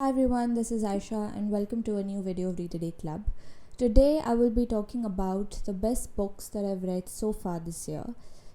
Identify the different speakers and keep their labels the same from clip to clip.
Speaker 1: Hi everyone, this is Aisha and welcome to a new video of Read a Day Club. Today I will be talking about the best books that I've read so far this year.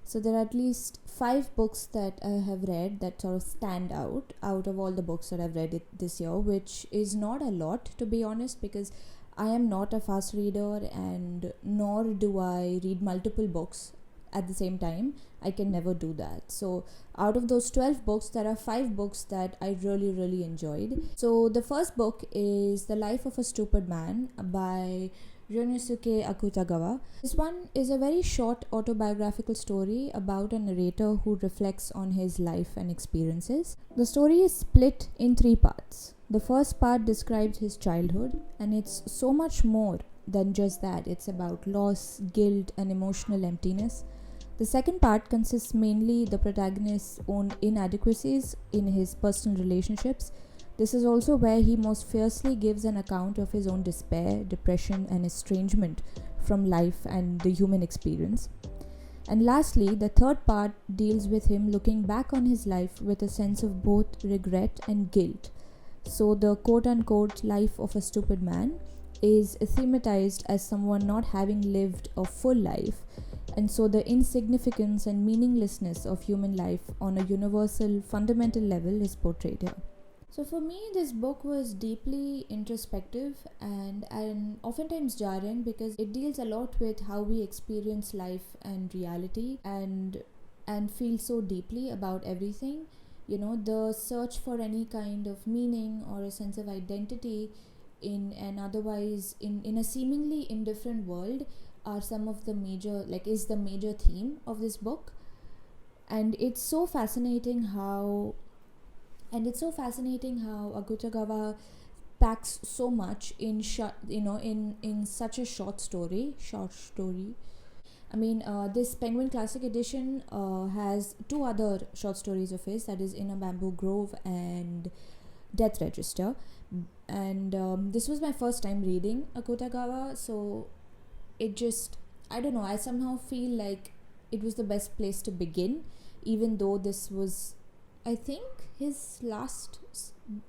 Speaker 1: So there are at least 5 books that I have read that sort of stand out of all the books that I've read this year, which is not a lot, to be honest, because I am not a fast reader and nor do I read multiple books at the same time. I can never do that. So out of those 12 books, there are 5 books that I really enjoyed. So the first book is The Life of a Stupid Man by Ryūnosuke Akutagawa. This one is a very short autobiographical story about a narrator who reflects on his life and experiences. The story is split in 3 parts. The first part describes his childhood, and it's so much more than just that. It's about loss, guilt, and emotional emptiness. The second part consists mainly the protagonist's own inadequacies in his personal relationships. This is also where he most fiercely gives an account of his own despair, depression, and estrangement from life and the human experience. And lastly, the third part deals with him looking back on his life with a sense of both regret and guilt. So the quote-unquote life of a stupid man is thematized as someone not having lived a full life, and so the insignificance and meaninglessness of human life on a universal, fundamental level is portrayed here. So for me, this book was deeply introspective and oftentimes jarring because it deals a lot with how we experience life and reality and feel so deeply about everything. You know, the search for any kind of meaning or a sense of identity in an otherwise in a seemingly indifferent world are some of the is the major theme of this book. And it's so fascinating how Akutagawa packs so much in such a short story. This Penguin Classic Edition has 2 other short stories of his, that is In a Bamboo Grove and Death Register. And this was my first time reading Akutagawa, so I somehow feel like it was the best place to begin, even though this was, I think, his last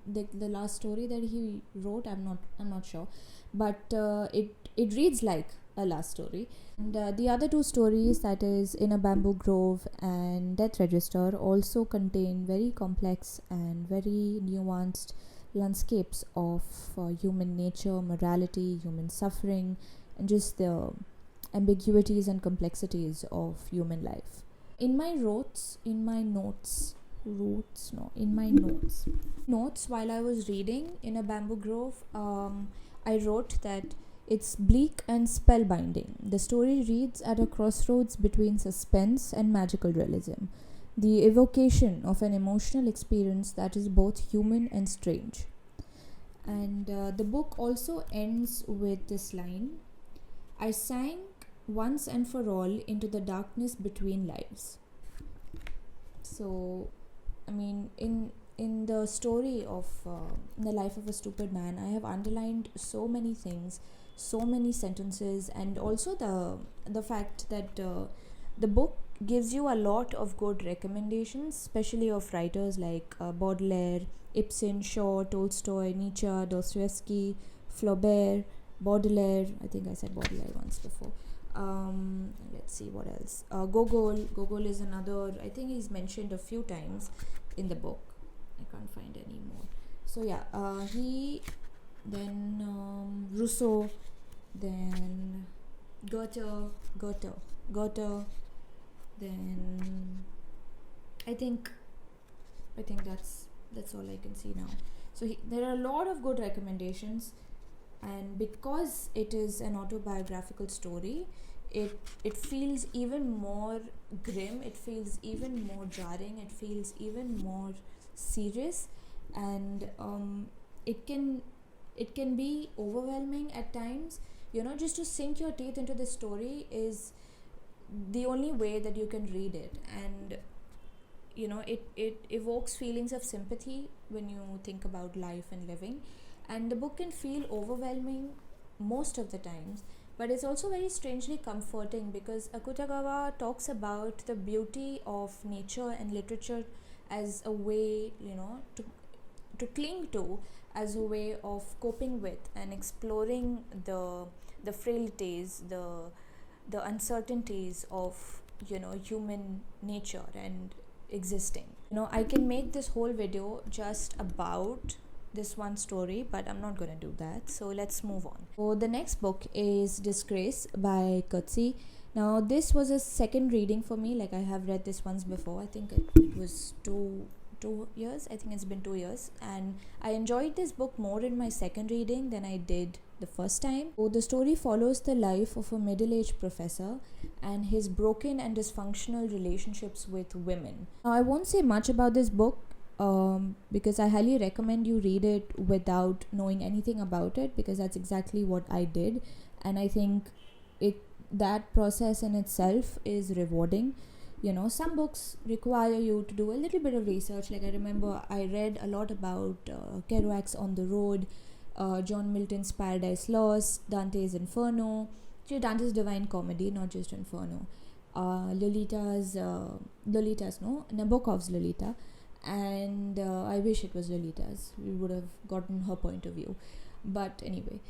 Speaker 1: the last story that he wrote. I'm not sure, but it reads like a last story. And the other 2 stories, that is In a Bamboo Grove and Death Register, also contain very complex and very nuanced landscapes of human nature, morality, human suffering, and just the ambiguities and complexities of human life. In my notes while I was reading In a Bamboo Grove, I wrote that it's bleak and spellbinding. The story reads at a crossroads between suspense and magical realism, the evocation of an emotional experience that is both human and strange. And the book also ends with this line: I sank once and for all into the darkness between lives. So, in the story of The Life of a Stupid Man, I have underlined so many things, so many sentences, and also the fact that the book gives you a lot of good recommendations, especially of writers like Baudelaire, Ibsen, Shaw, Tolstoy, Nietzsche, Dostoevsky, Flaubert, Baudelaire. I think I said Baudelaire once before. Let's see what else. Gogol is another. I think he's mentioned a few times in the book. I can't find any more. So yeah, then Rousseau, then Goethe. Then I think that's all I can see now. So there are a lot of good recommendations, and because it is an autobiographical story, it feels even more grim, it feels even more jarring, it feels even more serious, and it can be overwhelming at times. Just to sink your teeth into the story is the only way that you can read it. And it evokes feelings of sympathy when you think about life and living, and the book can feel overwhelming most of the times, but it's also very strangely comforting because Akutagawa talks about the beauty of nature and literature as a way to cling to as a way of coping with and exploring the frailties, the uncertainties of human nature and existing. I can make this whole video just about this one story, but I'm not gonna do that, so let's move on. So the next book is Disgrace by Coetzee. Now this was a second reading for me. Like, I have read this once before. I think it was two years. I think it's been 2 years, and I enjoyed this book more in my second reading than I did the first time. So the story follows the life of a middle-aged professor and his broken and dysfunctional relationships with women. Now I won't say much about this book because I highly recommend you read it without knowing anything about it, because that's exactly what I did, and I think that process in itself is rewarding. Some books require you to do a little bit of research. Like, I remember I read a lot about Kerouac's On the Road, John Milton's Paradise Lost, Dante's Inferno, Dante's Divine Comedy, not just Inferno, Nabokov's Lolita, and I wish it was Lolita's. We would have gotten her point of view. But anyway,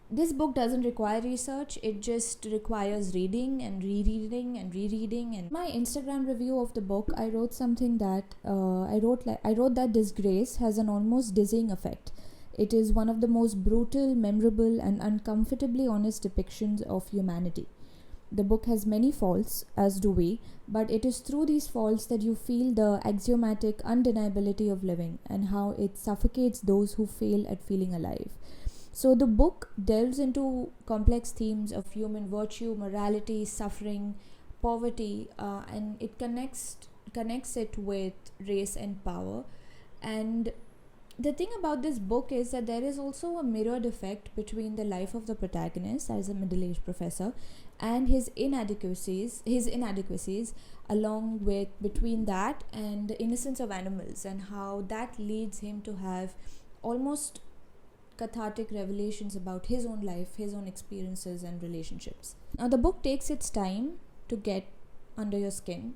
Speaker 1: this book doesn't require research. It just requires reading and rereading and rereading. And my Instagram review of the book, I wrote something that I wrote that Disgrace has an almost dizzying effect. It is one of the most brutal, memorable, and uncomfortably honest depictions of humanity. The book has many faults, as do we, but it is through these faults that you feel the axiomatic undeniability of living and how it suffocates those who fail at feeling alive. So the book delves into complex themes of human virtue, morality, suffering, poverty, and it connects it with race and power. And the thing about this book is that there is also a mirrored effect between the life of the protagonist as a middle-aged professor and his inadequacies, along with between that and the innocence of animals, and how that leads him to have almost cathartic revelations about his own life, his own experiences and relationships. Now the book takes its time to get under your skin,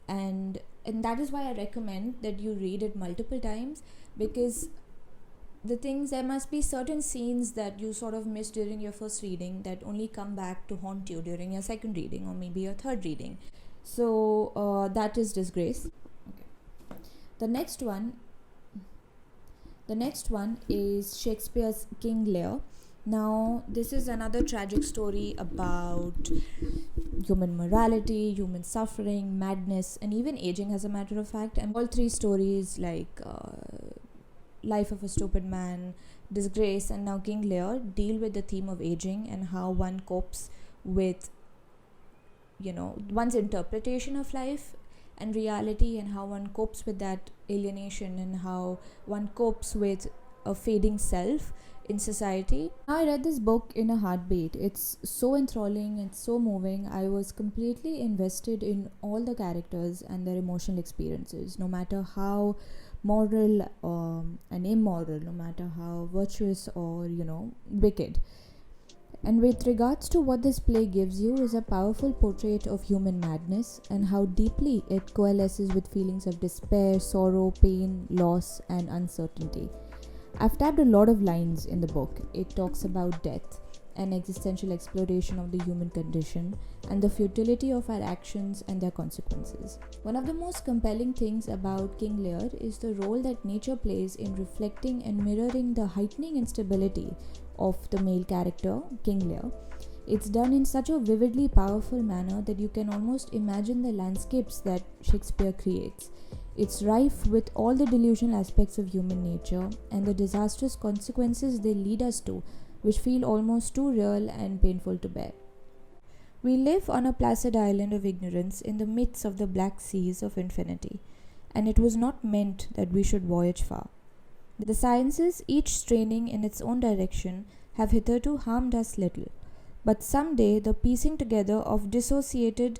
Speaker 1: and that is why I recommend that you read it multiple times, because there must be certain scenes that you sort of missed during your first reading that only come back to haunt you during your second reading or maybe your third reading. So that is Disgrace. Okay. The next one is Shakespeare's King Lear. Now, this is another tragic story about human morality, human suffering, madness, and even aging, as a matter of fact. And all three stories, like Life of a Stupid Man, Disgrace, and now King Lear, deal with the theme of aging and how one copes with, one's interpretation of life and reality, and how one copes with that alienation, and how one copes with a fading self in society. I read this book in a heartbeat. It's so enthralling, it's so moving. I was completely invested in all the characters and their emotional experiences, no matter how moral and immoral, no matter how virtuous or wicked. And with regards to what this play gives you is a powerful portrait of human madness and how deeply it coalesces with feelings of despair, sorrow, pain, loss, and uncertainty. I've tapped a lot of lines in the book. It talks about death and existential exploration of the human condition and the futility of our actions and their consequences. One of the most compelling things about King Lear is the role that nature plays in reflecting and mirroring the heightening instability of the male character, King Lear. It's done in such a vividly powerful manner that you can almost imagine the landscapes that Shakespeare creates. It's rife with all the delusional aspects of human nature and the disastrous consequences they lead us to, which feel almost too real and painful to bear. We live on a placid island of ignorance in the midst of the black seas of infinity, and it was not meant that we should voyage far. The sciences, each straining in its own direction, have hitherto harmed us little, but some day the piecing together of dissociated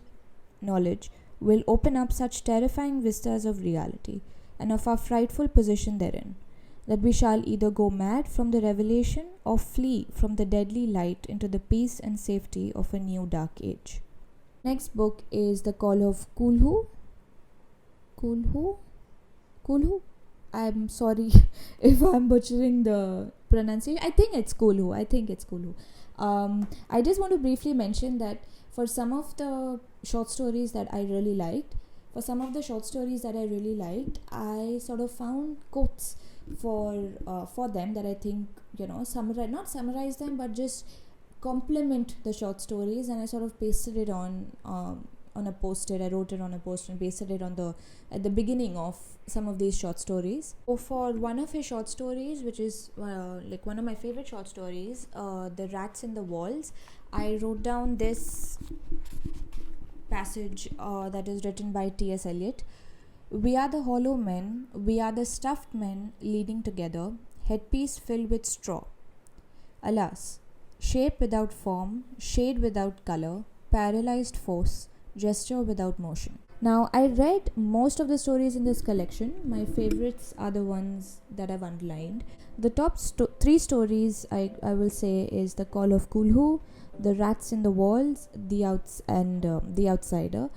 Speaker 1: knowledge will open up such terrifying vistas of reality and of our frightful position therein, that we shall either go mad from the revelation or flee from the deadly light into the peace and safety of a new dark age. Next book is The Call of Cthulhu. I'm sorry if I'm butchering the pronunciation. I think it's Cthulhu. I just want to briefly mention that for some of the short stories that I really liked, I sort of found quotes for them that I think, not summarize them, but just complement the short stories, and I sort of pasted it on a post-it. I wrote it on a post and pasted it at the beginning of some of these short stories. So for one of his short stories, which is one of my favorite short stories, The Rats in the Walls, I wrote down this passage that is written by T.S. Eliot. We are the hollow men, we are the stuffed men leading together, headpiece filled with straw. Alas, shape without form, shade without colour, paralyzed force, gesture without motion. Now, I read most of the stories in this collection. My favorites are the ones that I've underlined. The top three stories I will say is The Call of Cthulhu, The Rats in the Walls, The Outsider.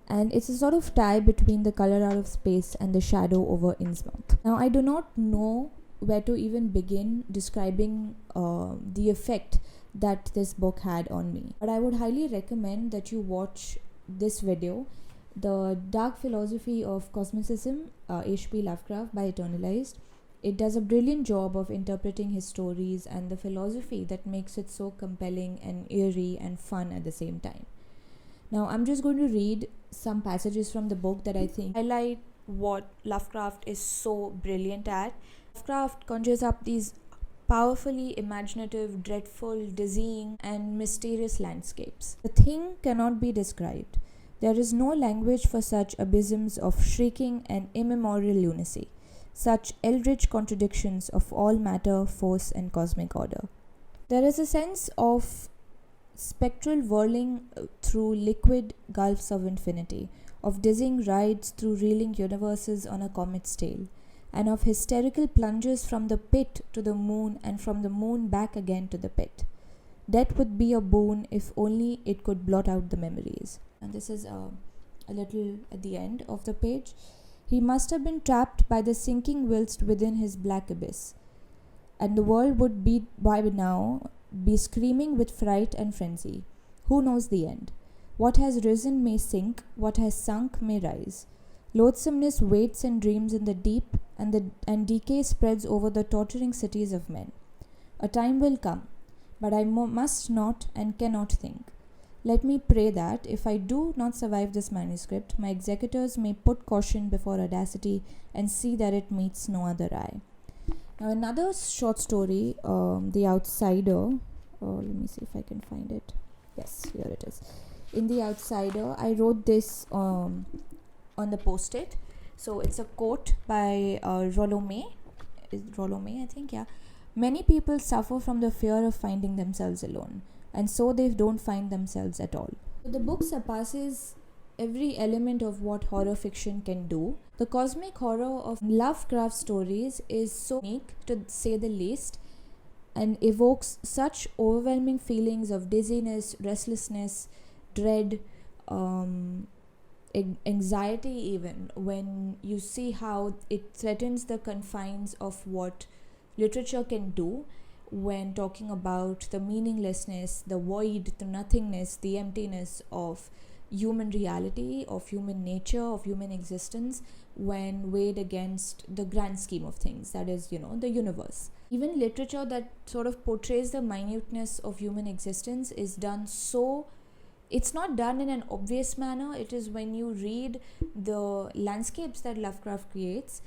Speaker 1: And it's a sort of tie between The Color Out of Space and The Shadow over Innsmouth. Now, I do not know where to even begin describing the effect that this book had on me, but I would highly recommend that you watch this video, The Dark Philosophy of Cosmicism, H.P. Lovecraft by Eternalized. It does a brilliant job of interpreting his stories and the philosophy that makes it so compelling and eerie and fun at the same time. Now, I'm just going to read some passages from the book that I think highlight what Lovecraft is so brilliant at. Lovecraft conjures up these powerfully imaginative, dreadful, dizzying, and mysterious landscapes. The thing cannot be described. There is no language for such abysms of shrieking and immemorial lunacy, such eldritch contradictions of all matter, force, and cosmic order. There is a sense of spectral whirling through liquid gulfs of infinity, of dizzying rides through reeling universes on a comet's tail, and of hysterical plunges from the pit to the moon and from the moon back again to the pit. Death would be a boon if only it could blot out the memories. And this is a little at the end of the page. He must have been trapped by the sinking whilst within his black abyss, and the world would be by now be screaming with fright and frenzy. Who knows the end? What has risen may sink, what has sunk may rise. Loathsomeness waits and dreams in the deep, and decay spreads over the tottering cities of men. A time will come, but I must not and cannot think. Let me pray that, if I do not survive this manuscript, my executors may put caution before audacity and see that it meets no other eye. Now, another short story, The Outsider. Let me see if I can find it. Yes, here it is. In The Outsider, I wrote this on the post-it. So it's a quote by Rollo-May. Rollo-May, I think, yeah. Many people suffer from the fear of finding themselves alone, and so they don't find themselves at all. So the book surpasses every element of what horror fiction can do. The cosmic horror of Lovecraft stories is so unique, to say the least, and evokes such overwhelming feelings of dizziness, restlessness, dread, anxiety even, when you see how it threatens the confines of what literature can do when talking about the meaninglessness, the void, the nothingness, the emptiness of human reality, of human nature, of human existence, when weighed against the grand scheme of things, that is, the universe. Even literature that sort of portrays the minuteness of human existence is done so, it's not done in an obvious manner. It is when you read the landscapes that Lovecraft creates,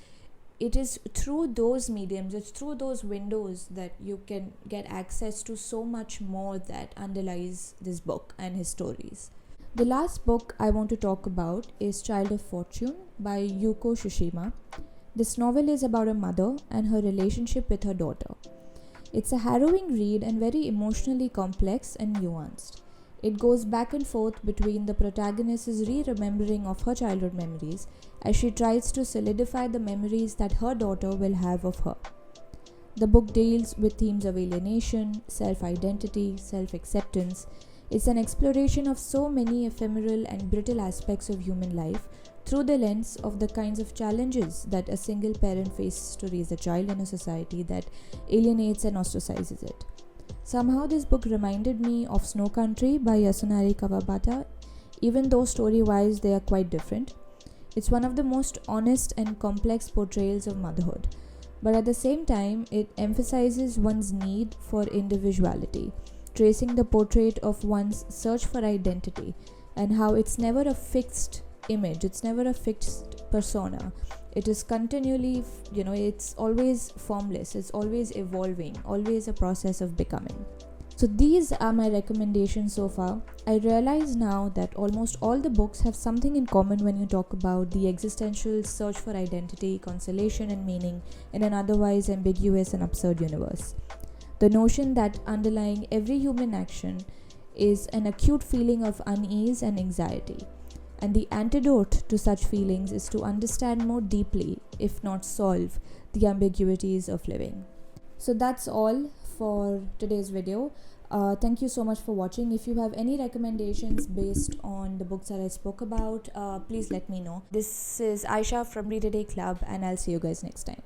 Speaker 1: it is through those mediums, it's through those windows that you can get access to so much more that underlies this book and his stories. The last book I want to talk about is Child of Fortune by Yuko Tsushima. This novel is about a mother and her relationship with her daughter. It's a harrowing read and very emotionally complex and nuanced. It goes back and forth between the protagonist's re-remembering of her childhood memories as she tries to solidify the memories that her daughter will have of her. The book deals with themes of alienation, self-identity, self-acceptance. It's an exploration of so many ephemeral and brittle aspects of human life through the lens of the kinds of challenges that a single parent faces to raise a child in a society that alienates and ostracizes it. Somehow this book reminded me of Snow Country by Yasunari Kawabata, even though story-wise they are quite different. It's one of the most honest and complex portrayals of motherhood, but at the same time it emphasizes one's need for individuality, tracing the portrait of one's search for identity and how it's never a fixed image, it's never a fixed persona. It is continually, it's always formless, it's always evolving, always a process of becoming. So these are my recommendations so far. I realize now that almost all the books have something in common when you talk about the existential search for identity, consolation and meaning in an otherwise ambiguous and absurd universe. The notion that underlying every human action is an acute feeling of unease and anxiety. And the antidote to such feelings is to understand more deeply, if not solve, the ambiguities of living. So that's all for today's video. Thank you so much for watching. If you have any recommendations based on the books that I spoke about, please let me know. This is Aisha from Read a Day Club, and I'll see you guys next time.